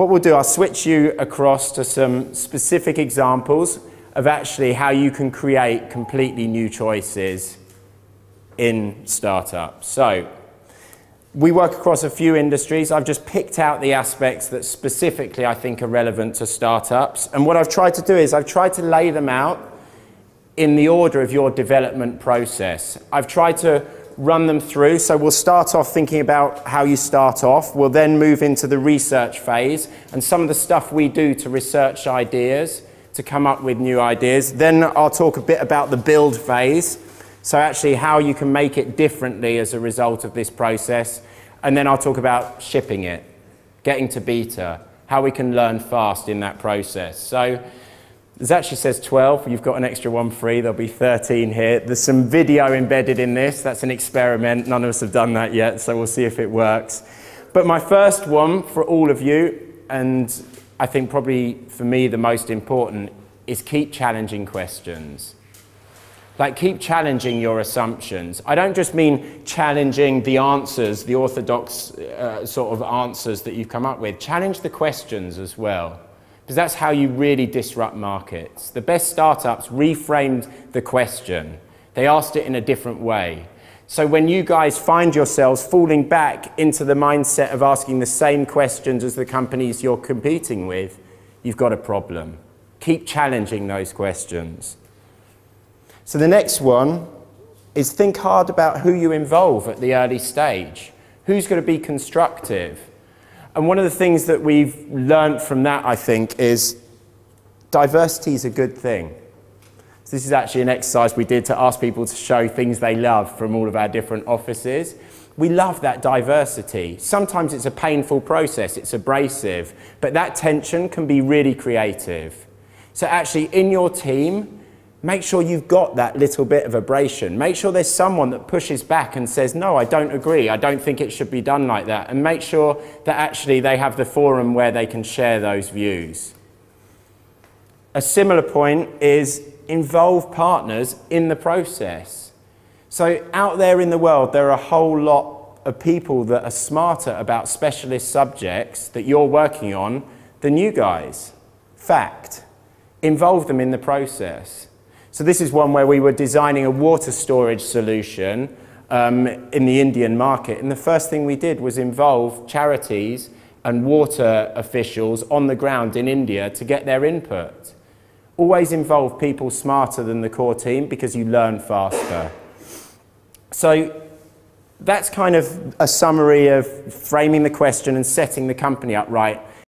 what we'll do, I'll switch you across to some specific examples of actually how you can create completely new choices in startups. So we work across a few industries. I've just picked out the aspects that specifically I think are relevant to startups. And what I've tried to do is I've tried to lay them out in the order of your development process. I've tried to run them through. So we'll start off thinking about how you start off. We'll then move into the research phase and some of the stuff we do to research ideas, to come up with new ideas. Then I'll talk a bit about the build phase. So actually how you can make it differently as a result of this process. And then I'll talk about shipping it, getting to beta, how we can learn fast in that process. So it actually says 12, you've got an extra one free, there'll be 13 here. There's some video embedded in this, that's an experiment, none of us have done that yet, so we'll see if it works. But my first one for all of you, and I think probably for me the most important, is keep challenging questions. Like, keep challenging your assumptions. I don't just mean challenging the answers, the orthodox sort of answers that you've come up with. Challenge the questions as well, because that's how you really disrupt markets. The best startups reframed the question. They asked it in a different way. So when you guys find yourselves falling back into the mindset of asking the same questions as the companies you're competing with, you've got a problem. Keep challenging those questions. So the next one is think hard about who you involve at the early stage. Who's going to be constructive? And one of the things that we've learned from that, I think, is diversity is a good thing. So this is actually an exercise we did to ask people to show things they love from all of our different offices. We love that diversity. Sometimes it's a painful process, it's abrasive, but that tension can be really creative. So actually in your team, make sure you've got that little bit of abrasion. Make sure there's someone that pushes back and says, no, I don't agree. I don't think it should be done like that. And make sure that actually they have the forum where they can share those views. A similar point is involve partners in the process. So out there in the world, there are a whole lot of people that are smarter about specialist subjects that you're working on than you guys. Fact. Involve them in the process. So this is one where we were designing a water storage solution in the Indian market. And the first thing we did was involve charities and water officials on the ground in India to get their input. Always involve people smarter than the core team because you learn faster. So that's kind of a summary of framing the question and setting the company up right.